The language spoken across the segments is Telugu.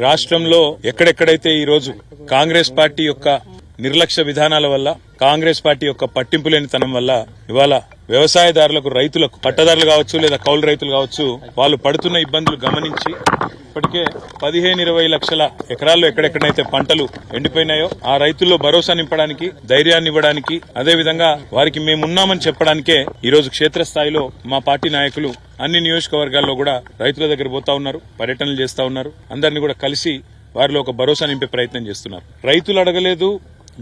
రాష్ట్రంలో ఎక్కడెక్కడైతే ఈ రోజు కాంగ్రెస్ పార్టీ యొక్క నిర్లక్ష్య విధానాల వల్ల కాంగ్రెస్ పార్టీ యొక్క పట్టింపు లేనితనం వల్ల ఇవాళ వ్యవసాయదారులకు రైతులకు పట్టదారులు కావచ్చు లేదా కౌలు రైతులు కావచ్చు వాళ్ళు పడుతున్న ఇబ్బందులు గమనించి ఇప్పటికే 15-20 లక్షల ఎకరాల్లో ఎక్కడెక్కడైతే పంటలు ఎండిపోయినాయో ఆ రైతుల్లో భరోసా నింపడానికి ధైర్యాన్ని ఇవ్వడానికి అదేవిధంగా వారికి మేమున్నామని చెప్పడానికే ఈ రోజు క్షేత్రస్థాయిలో మా పార్టీ నాయకులు అన్ని నియోజకవర్గాల్లో కూడా రైతుల దగ్గర పోతా ఉన్నారు, పర్యటనలు చేస్తా ఉన్నారు. అందరినీ కూడా కలిసి వారిలో ఒక భరోసా నింపే ప్రయత్నం చేస్తున్నారు. రైతులు అడగలేదు,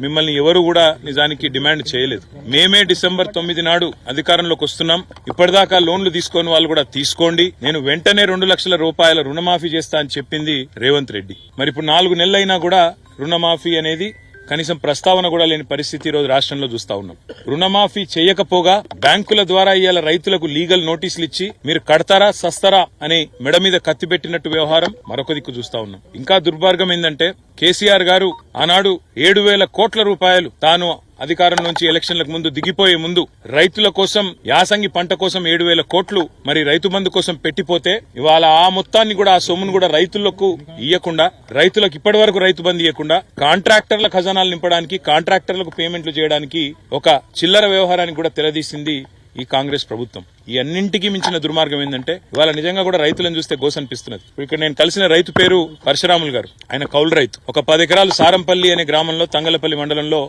మిమ్మల్ని ఎవరు కూడా నిజానికి డిమాండ్ చేయలేదు. మేమే డిసెంబర్ 9 నాడు అధికారంలోకి వస్తున్నాం. ఇప్పటిదాకా లోన్లు తీసుకొని వాళ్ళు కూడా తీసుకోండి, నేను వెంటనే 2 లక్షల రూపాయల రుణమాఫీ చేస్తా అని చెప్పింది రేవంత్ రెడ్డి. మరి ఇప్పుడు 4 నెలలైనా కూడా రుణమాఫీ అనేది కనీసం ప్రస్తావన కూడా లేని పరిస్థితి ఈ రోజు రాష్ట్రంలో చూస్తా ఉన్నాం. రుణమాఫీ చేయకపోగా బ్యాంకుల ద్వారా ఇవాళ రైతులకు లీగల్ నోటీసులు ఇచ్చి మీరు కడతారా సస్తారా అని మెడ మీద కత్తి పెట్టినట్టు వ్యవహారం మరొక దిక్కు చూస్తా ఉన్నాం. ఇంకా దుర్మార్గం ఏంటంటే కేసీఆర్ గారు ఆనాడు 7,000 కోట్ల రూపాయలు తాను అధికారం నుంచి ఎలక్షన్లకు ముందు దిగిపోయే ముందు రైతుల కోసం యాసంగి పంట కోసం 7,000 కోట్లు మరి రైతు బంధు కోసం పెట్టిపోతే ఇవాళ ఆ మొత్తాన్ని కూడా ఆ సొమ్మును కూడా రైతులకు ఇయ్యకుండా రైతులకు ఇప్పటి వరకు రైతు బంధు ఇవ్వకుండా కాంట్రాక్టర్ల ఖజానాలు నింపడానికి కాంట్రాక్టర్లకు పేమెంట్లు చేయడానికి ఒక చిల్లర వ్యవహారానికి కూడా తెరదీసింది ఈ కాంగ్రెస్ ప్రభుత్వం. ఈ అన్నింటికీ మించిన దుర్మార్గం ఏంటంటే ఇవాళ నిజంగా కూడా రైతులను చూస్తే గోసనిపిస్తున్నది. ఇక్కడ నేను కలిసిన రైతు పేరు పరశురాములు గారు. ఆయన కౌలు రైతు. ఒక 10 ఎకరాలు సారంపల్లి అనే గ్రామంలో తంగలపల్లి మండలంలో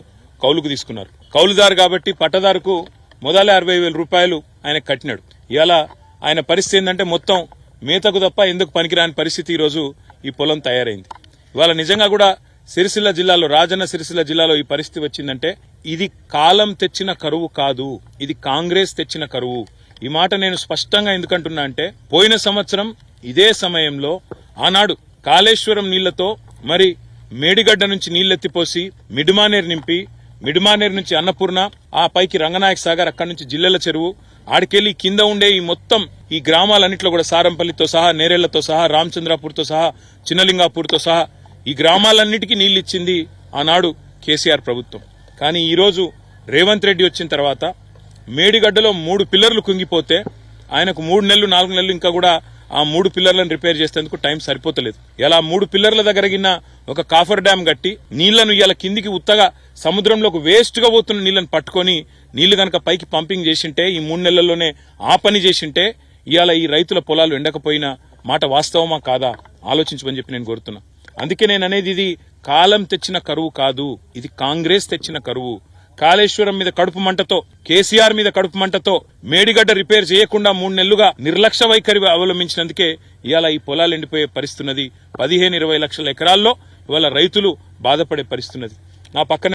కౌలుకు తీసుకున్నారు. కౌలుదారు కాబట్టి పట్టదారుకు మొదలే 60,000 రూపాయలు ఆయన కట్టినాడు. ఇలా ఆయన పరిస్థితి ఏంటంటే మొత్తం మేతకు తప్ప ఎందుకు పనికిరాని పరిస్థితి ఈ రోజు ఈ పొలం తయారైంది. ఇవాళ నిజంగా కూడా సిరిసిల్ల జిల్లాలో రాజన్న సిరిసిల్ల జిల్లాలో ఈ పరిస్థితి వచ్చిందంటే ఇది కాలం తెచ్చిన కరువు కాదు, ఇది కాంగ్రెస్ తెచ్చిన కరువు. ఈ మాట నేను స్పష్టంగా ఎందుకంటున్నా అంటే పోయిన సంవత్సరం ఇదే సమయంలో ఆనాడు కాళేశ్వరం నీళ్లతో మరి మేడిగడ్డ నుంచి నీళ్లెత్తిపోసి మిడిమానేరు నింపి మిడిమానేరు నుంచి అన్నపూర్ణ ఆ పైకి రంగనాయక సాగర్ అక్కడి నుంచి జిల్లెల చెరువు ఆడికెళ్లి కింద ఉండే ఈ మొత్తం ఈ గ్రామాలన్నింటిలో కూడా సారంపల్లితో సహా నేరేళ్లతో సహా రామచంద్రాపూర్తో సహా చిన్నలింగాపూర్తో సహా ఈ గ్రామాలన్నిటికీ నీళ్లిచ్చింది ఆనాడు కేసీఆర్ ప్రభుత్వం. కానీ ఈ రోజు రేవంత్ రెడ్డి వచ్చిన తర్వాత మేడిగడ్డలో 3 పిల్లర్లు కుంగిపోతే ఆయనకు 3 నెలలు 4 నెలలు ఇంకా కూడా ఆ 3 పిల్లర్లను రిపేర్ చేసేందుకు టైం సరిపోతలేదు. ఇలా 3 పిల్లర్ల దగ్గర గిన్న ఒక కాఫర్ డ్యాం కట్టి నీళ్లను ఇలా కిందికి ఉత్తగా సముద్రంలోకి వేస్ట్ గా పోతున్న నీళ్లను పట్టుకొని నీళ్లు గనక పైకి పంపింగ్ చేసింటే ఈ 3 నెలల్లోనే ఆ పని చేసింటే ఇవాళ ఈ రైతుల పొలాలు ఎండకపోయిన మాట వాస్తవమా కాదా ఆలోచించమని చెప్పి నేను కోరుతున్నా. అందుకే నేను అనేది ఇది కాలం తెచ్చిన కరువు కాదు, ఇది కాంగ్రెస్ తెచ్చిన కరువు. కాళేశ్వరం మీద కడుపు మంటతో కేసీఆర్ మీద కడుపు మంటతో మేడిగడ్డ రిపేర్ చేయకుండా 3 నెలలుగా నిర్లక్ష్య వైఖరి అవలంబించినందుకే ఇవాళ ఈ పొలాలు ఎండిపోయే పరిస్థితున్నది. 15-20 లక్షల ఎకరాల్లో ఇవాళ రైతులు బాధపడే పరిస్థితున్నది. నా పక్కన